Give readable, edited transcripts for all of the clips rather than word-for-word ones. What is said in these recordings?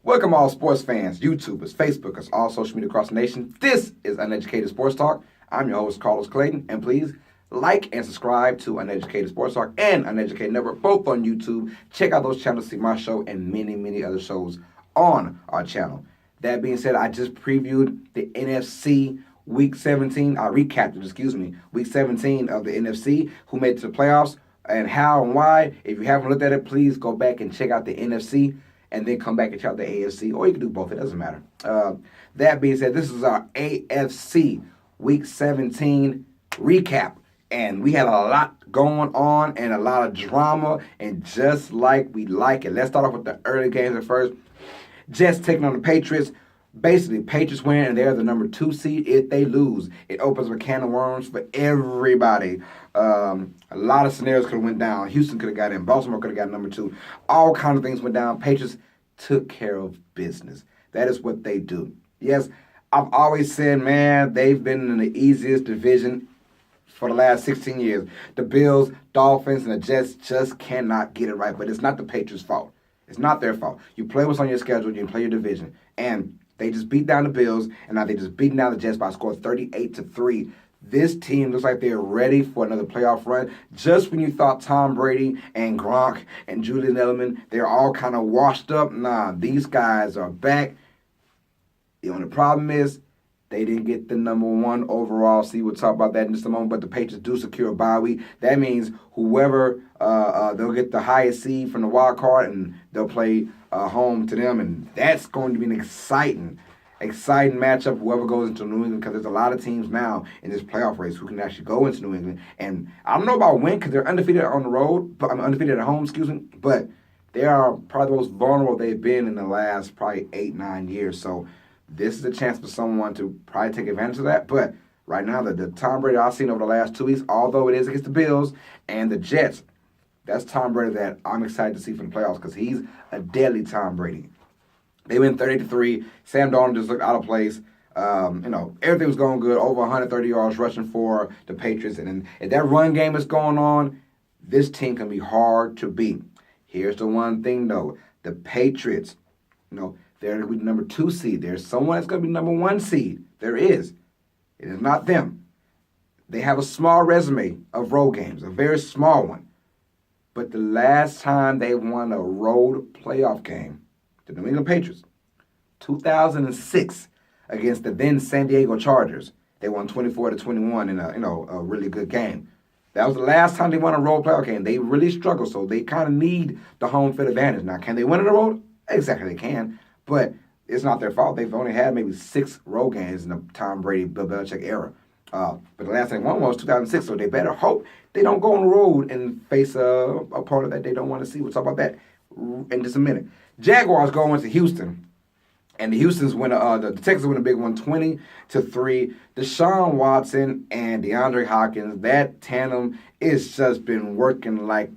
Welcome all sports fans, YouTubers, Facebookers, all social media across the nation. This is Uneducated Sports Talk. I'm your host, Clayton, and please like and subscribe to Uneducated Sports Talk and Uneducated Network, both on YouTube. Check out those channels to see my show and many, many other shows on our channel. That being said, I just previewed the NFC Week 17. I recapped it, Week 17 of the NFC, who made it to the playoffs, and how and why. If you haven't looked at it, please go back and check out the NFC and then come back and check out the AFC, or you can do both. It doesn't matter. That being said, this is our AFC Week 17 recap, and we had a lot going on and a lot of drama, and just like we like it. Let's start off with the early games at first. Jets taking on the Patriots. Basically, Patriots win, and they're the number 2 seed. If they lose, it opens a can of worms for everybody. A lot of scenarios could have went down. Houston could have got in. Baltimore could have got number 2. All kinds of things went down. Patriots took care of business. That is what they do. Yes, I've always said, man, they've been in the easiest division for the last 16 years. The Bills, Dolphins, and the Jets just cannot get it right. But it's not the Patriots' fault. It's not their fault. You play what's on your schedule. You play your division. And they just beat down the Bills, and now they just beating down the Jets by a score of 38-3. This team looks like they're ready for another playoff run. Just when you thought Tom Brady and Gronk and Julian Edelman, they're all kind of washed up. Nah, these guys are back. The only problem is they didn't get the number 1 overall seed. We'll talk about that in just a moment. But the Patriots do secure a bye week. That means whoever, they'll get the highest seed from the wild card, and they'll play home to them. And that's going to be an exciting matchup, whoever goes into New England, because there's a lot of teams now in this playoff race who can actually go into New England. And I don't know about win because they're undefeated on the road, but I'm undefeated at home, but they are probably the most vulnerable they've been in the last probably 8-9 years. So this is a chance for someone to probably take advantage of that. But right now, the Tom Brady I've seen over the last 2 weeks, although it is against the Bills and the Jets, that's Tom Brady that I'm excited to see for the playoffs because he's a deadly Tom Brady. They win 38-3. Sam Darnold just looked out of place. Everything was going good. Over 130 yards rushing for the Patriots. And if that run game is going on, this team can be hard to beat. Here's the one thing, though. The Patriots, they're going to be the number 2 seed. There's someone that's going to be number 1 seed. There is. It is not them. They have a small resume of road games, a very small one. But the last time they won a road playoff game, the New England Patriots, 2006 against the then San Diego Chargers. They won 24-21 in a really good game. That was the last time they won a road playoff game. They really struggled, so they kind of need the home field advantage. Now, can they win on the road? Exactly, they can, but it's not their fault. They've only had maybe 6 road games in the Tom Brady, Bill Belichick era. But the last time they won was 2006, so they better hope they don't go on the road and face a opponent that they don't want to see. We'll talk about that in just a minute. Jaguars go into Houston, and the Texans win a big one, 20-3. Deshaun Watson and DeAndre Hopkins, that tandem is just been working like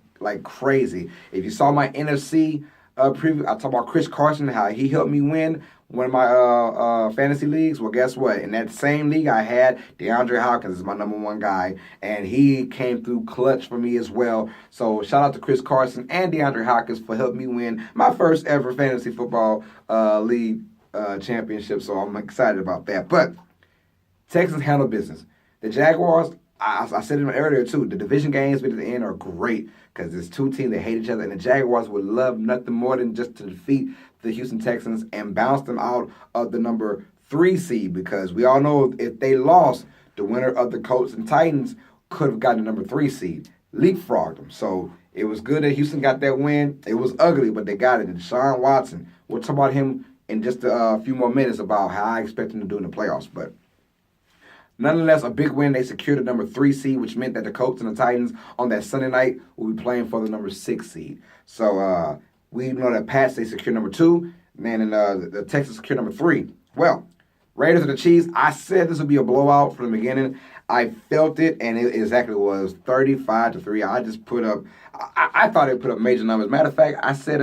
crazy. If you saw my NFC preview, I talked about Chris Carson, how he helped me win one of my fantasy leagues. Well, guess what? In that same league, I had DeAndre Hopkins as my number 1 guy, and he came through clutch for me as well. So shout out to Chris Carson and DeAndre Hopkins for helping me win my first ever fantasy football league championship. So I'm excited about that. But Texans handle business. The Jaguars, I said it earlier too, the division games at the end are great because there's 2 teams that hate each other, and the Jaguars would love nothing more than just to defeat the Houston Texans and bounce them out of the number 3 seed, because we all know if they lost, the winner of the Colts and Titans could have gotten the number 3 seed, leapfrogged them. So it was good that Houston got that win. It was ugly, but they got it. And Deshaun Watson, we'll talk about him in just a few more minutes about how I expect him to do in the playoffs. But nonetheless, a big win. They secured the number 3 seed, which meant that the Colts and the Titans on that Sunday night will be playing for the number 6 seed. So we know that Pats, they secured number 2, and the Texans secured number 3. Well, Raiders and the Chiefs, I said this would be a blowout from the beginning. I felt it, and it exactly was 35-3. I just put up, I thought it put up major numbers. Matter of fact, I said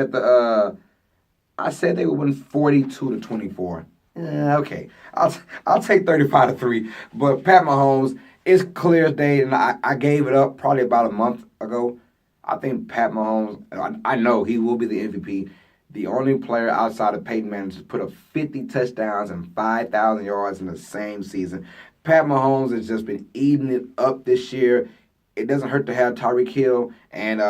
they would win 42-24. Okay, I'll take 35-3. But Pat Mahomes, it's clear as day, and I gave it up probably about a month ago. I think Pat Mahomes, I know he will be the MVP. the only player outside of Peyton Manning to put up 50 touchdowns and 5,000 yards in the same season. Pat Mahomes has just been eating it up this year. It doesn't hurt to have Tyreek Hill and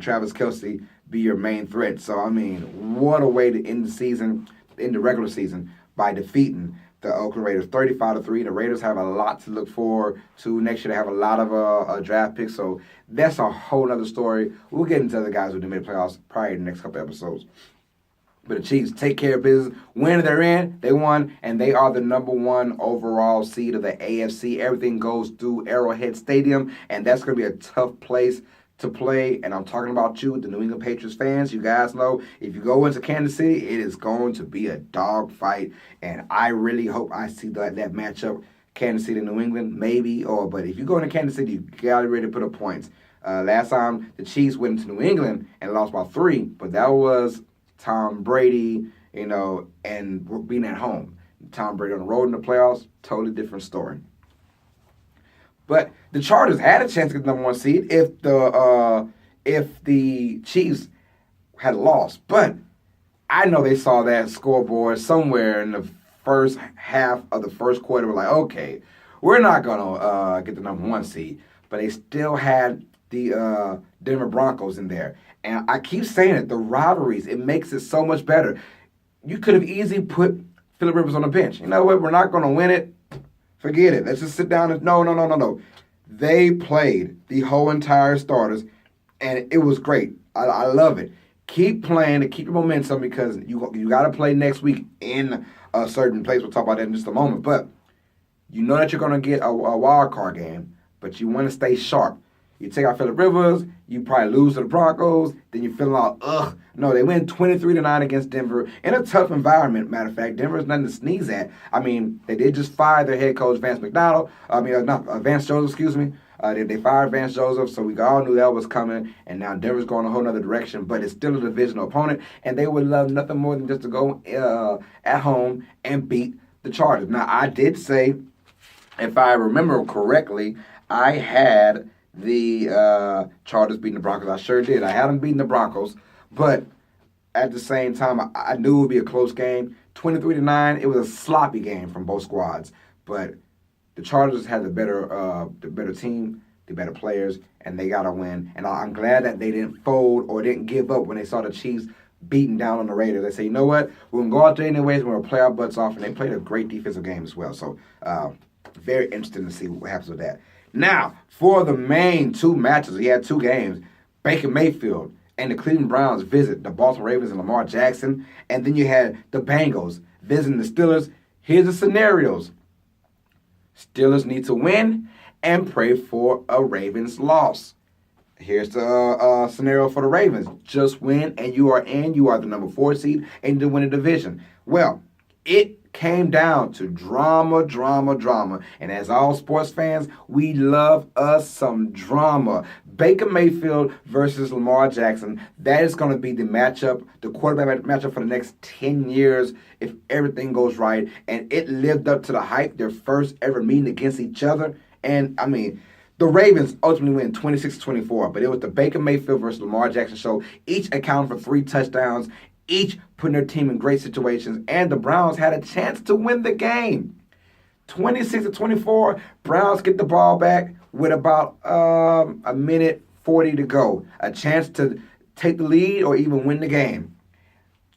Travis Kelce be your main threat. So, I mean, what a way to end the season, in the regular season, by defeating the Oakland Raiders 35-3. The Raiders have a lot to look forward to next year. They have a lot of draft picks, so that's a whole other story. We'll get into other guys who made the playoffs probably in the next couple episodes. But the Chiefs take care of business. When they're in, they won, and they are the number one overall seed of the AFC. Everything goes through Arrowhead Stadium, and that's going to be a tough place to play. And I'm talking about you, the New England Patriots fans. You guys know if you go into Kansas City, it is going to be a dogfight. And I really hope I see that matchup, Kansas City, New England, maybe. But if you go into Kansas City, you got to really put up points. Last time the Chiefs went into New England and lost by 3, but that was Tom Brady, and being at home. Tom Brady on the road in the playoffs, totally different story. But the Chargers had a chance to get the number 1 seed if the Chiefs had lost. But I know they saw that scoreboard somewhere in the first half of the first quarter. We're like, okay, we're not going to get the number 1 seed. But they still had the Denver Broncos in there. And I keep saying it, the rivalries, it makes it so much better. You could have easily put Phillip Rivers on the bench. You know what? We're not going to win it. Forget it. Let's just sit down and no. They played the whole entire starters, and it was great. I love it. Keep playing to keep your momentum because you got to play next week in a certain place. We'll talk about that in just a moment. But you know that you're going to get a wild card game, but you want to stay sharp. You take out Phillip Rivers, you probably lose to the Broncos, then you're feeling like, ugh. No, they win 23-9 against Denver in a tough environment. Matter of fact, Denver is nothing to sneeze at. I mean, they did just fire their head coach, Vance Joseph, excuse me. They fired Vance Joseph, so we all knew that was coming, and now Denver's going a whole other direction, but it's still a divisional opponent, and they would love nothing more than just to go at home and beat the Chargers. Now, I did say, if I remember correctly, I had the Chargers beating the Broncos. I sure did. I had them beating the Broncos, but at the same time, I knew it would be a close game. 23-9, it was a sloppy game from both squads, but the Chargers had the better team, the better players, and they got to win. And I'm glad that they didn't fold or didn't give up when they saw the Chiefs beating down on the Raiders. They say, you know what, we're going to go out there anyways, we're going to play our butts off, and they played a great defensive game as well. So very interesting to see what happens with that. Now, for the main 2 matches, we had 2 games. Baker Mayfield and the Cleveland Browns visit the Baltimore Ravens and Lamar Jackson. And then you had the Bengals visiting the Steelers. Here's the scenarios. Steelers need to win and pray for a Ravens loss. Here's the scenario for the Ravens. Just win and you are in. You are the number 4 seed and you win the division. Well, it came down to drama. And as all sports fans, we love us some drama. Baker Mayfield versus Lamar Jackson. That is going to be the matchup, the quarterback matchup for the next 10 years if everything goes right. And it lived up to the hype, their first ever meeting against each other. And, I mean, the Ravens ultimately win 26-24, but it was the Baker Mayfield versus Lamar Jackson show. Each accounted for 3 touchdowns, each putting their team in great situations, and the Browns had a chance to win the game. 26-24, Browns get the ball back with about a minute 40 to go. A chance to take the lead or even win the game.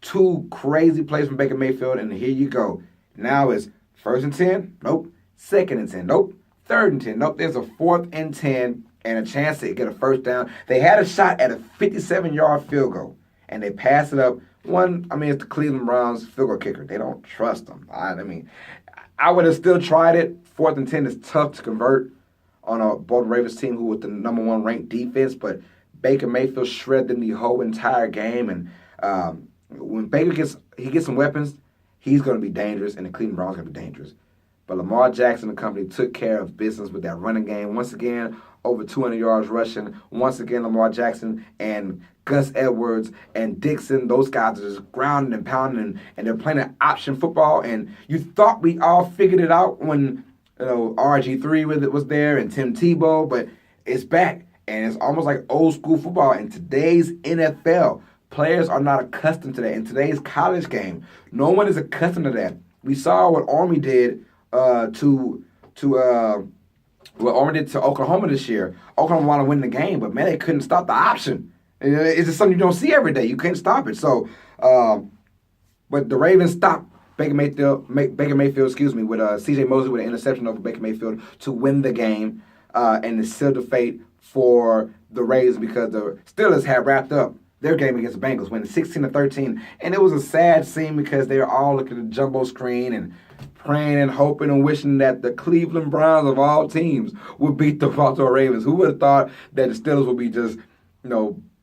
2 crazy plays from Baker Mayfield, and here you go. Now it's 1st and 10, nope. 2nd and 10, nope. 3rd and 10, nope. There's a 4th and 10 and a chance to get a first down. They had a shot at a 57-yard field goal, and they passed it up. It's the Cleveland Browns field goal kicker. They don't trust them. I would have still tried it. 4th and 10 is tough to convert on a Baltimore Ravens team who was the number 1 ranked defense, but Baker Mayfield shredded them the whole entire game. And when Baker gets some weapons, he's going to be dangerous, and the Cleveland Browns are going to be dangerous. But Lamar Jackson and company took care of business with that running game. Once again, over 200 yards rushing. Once again, Lamar Jackson and Gus Edwards and Dixon, those guys are just grounding and pounding, and they're playing an option football. And you thought we all figured it out when RG3 was there and Tim Tebow, but it's back. And it's almost like old school football in today's NFL. Players are not accustomed to that. In today's college game, no one is accustomed to that. We saw what Army did to Oklahoma this year. Oklahoma wanted to win the game, but man, they couldn't stop the option. It's just something you don't see every day. You couldn't stop it. So, but the Ravens stopped Baker Mayfield, with C.J. Mosley with an interception over Baker Mayfield to win the game, and it sealed the fate for the Ravens because the Steelers had wrapped up their game against the Bengals, winning 16-13, and it was a sad scene because they were all looking at the jumbo screen and praying and hoping and wishing that the Cleveland Browns of all teams would beat the Baltimore Ravens. Who would have thought that the Steelers would be just,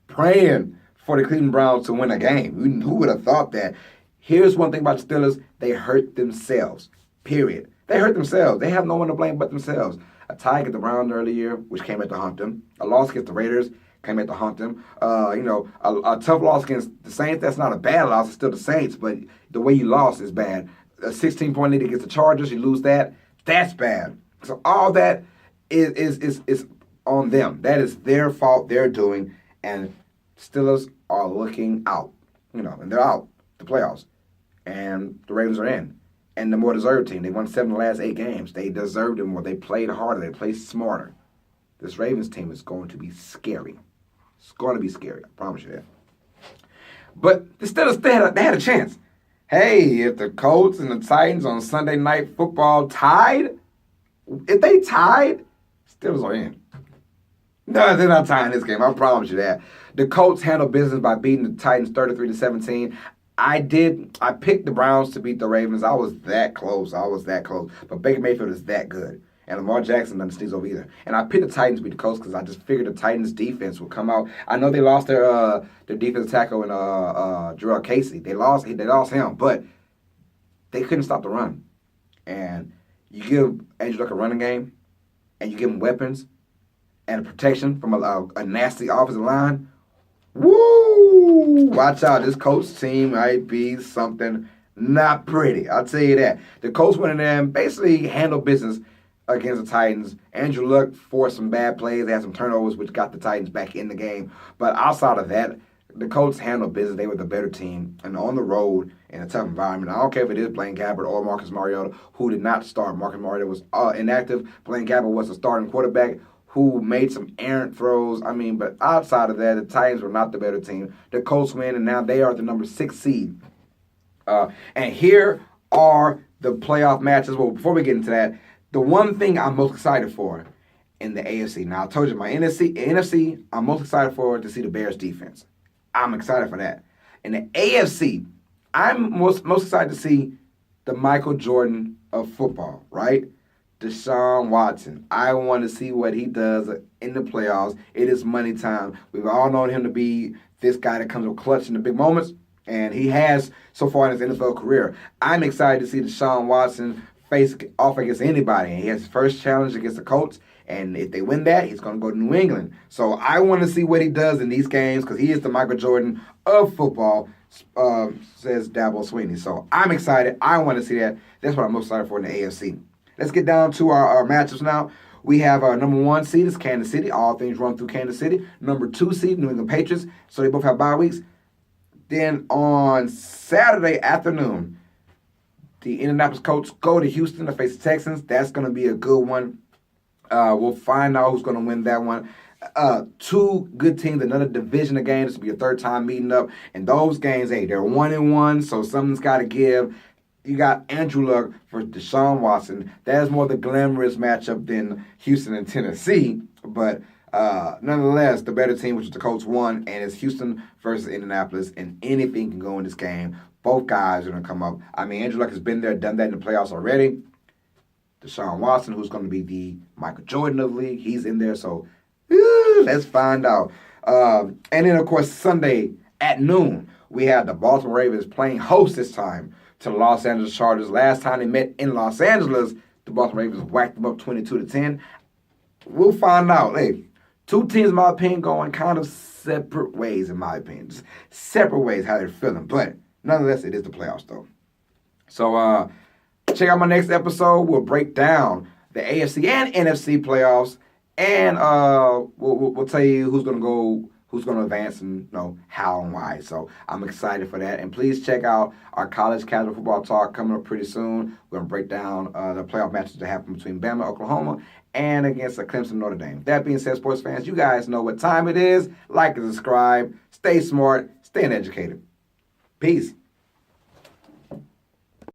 praying for the Cleveland Browns to win a game? Who would have thought that? Here's one thing about the Steelers. They hurt themselves, period. They hurt themselves. They have no one to blame but themselves. A tie against the Browns earlier, which came at the haunt them. A loss against the Raiders came at the haunt them. A tough loss against the Saints. That's not a bad loss. It's still the Saints, but the way you lost is bad. A 16-point lead against the Chargers, you lose that. That's bad. So all that is on them. That is their fault. They're doing, and Steelers are looking out. And they're out the playoffs, and the Ravens are in. And the more deserved team. They won 7 of the last 8 games. They deserved it more. They played harder. They played smarter. This Ravens team is going to be scary. It's going to be scary. I promise you that. But the Steelers, they had a chance. Hey, if the Colts and the Titans on Sunday Night Football tied, if they tied, Steelers are in. No, they're not tying this game. I promise you that. The Colts handled business by beating the Titans 33-17. I picked the Browns to beat the Ravens. I was that close. But Baker Mayfield is that good. And Lamar Jackson doesn't sneeze over either. And I picked the Titans to beat the Colts because I just figured the Titans' defense would come out. I know they lost their defensive tackle in Jarrell Casey. They lost him, but they couldn't stop the run. And you give Andrew Luck a running game, and you give him weapons and protection from a nasty offensive line. Woo! Watch out. This Colts team might be something not pretty. I'll tell you that. The Colts went in there and basically handled business against the Titans. Andrew Luck forced some bad plays. They had some turnovers, which got the Titans back in the game. But outside of that, the Colts handled business. They were the better team. And on the road, in a tough environment, I don't care if it is Blaine Gabbert or Marcus Mariota, who did not start. Marcus Mariota was inactive. Blaine Gabbert was the starting quarterback who made some errant throws. But outside of that, the Titans were not the better team. The Colts win, and now they are the number 6 seed. And here are the playoff matches. Well, before we get into that, the one thing I'm most excited for in the AFC. Now, I told you my NFC, I'm most excited for to see the Bears defense. I'm excited for that. In the AFC, I'm most excited to see the Michael Jordan of football, right? Deshaun Watson. I want to see what he does in the playoffs. It is money time. We've all known him to be this guy that comes with clutch in the big moments, and he has so far in his NFL career. I'm excited to see Deshaun Watson face off against anybody. And he has his first challenge against the Colts, and if they win that, he's going to go to New England. So I want to see what he does in these games because he is the Michael Jordan of football, says Dabo Swinney. So I'm excited. I want to see that. That's what I'm most excited for in the AFC. Let's get down to our matchups now. We have our number 1 seed is Kansas City. All things run through Kansas City. Number 2 seed, New England Patriots. So they both have bye weeks. Then on Saturday afternoon, the Indianapolis Colts go to Houston to face the Texans. That's going to be a good one. We'll find out who's going to win that one. 2 good teams, another division of games. This will be a third time meeting up. And those games, hey, they're 1-1, so something's got to give. You got Andrew Luck for Deshaun Watson. That is more the glamorous matchup than Houston and Tennessee. But nonetheless, the better team, which is the Colts, won, and it's Houston versus Indianapolis, and anything can go in this game. Both guys are going to come up. Andrew Luck has been there, done that in the playoffs already. Deshaun Watson, who's going to be the Michael Jordan of the league, he's in there. So let's find out. And then, of course, Sunday at noon, we have the Baltimore Ravens playing host this time to the Los Angeles Chargers. Last time they met in Los Angeles, the Baltimore Ravens whacked them up 22-10. We'll find out. Hey, 2 teams, in my opinion, going kind of separate ways, in my opinion. Just separate ways how they're feeling. But nonetheless, it is the playoffs, though. So check out my next episode. We'll break down the AFC and NFC playoffs, and we'll tell you who's going to go who's going to advance and how and why. So I'm excited for that. And please check out our college casual football talk coming up pretty soon. We're going to break down the playoff matches that happen between Bama, Oklahoma, and against the Clemson Notre Dame. That being said, sports fans, you guys know what time it is. Like and subscribe. Stay smart. Stay educated. Peace.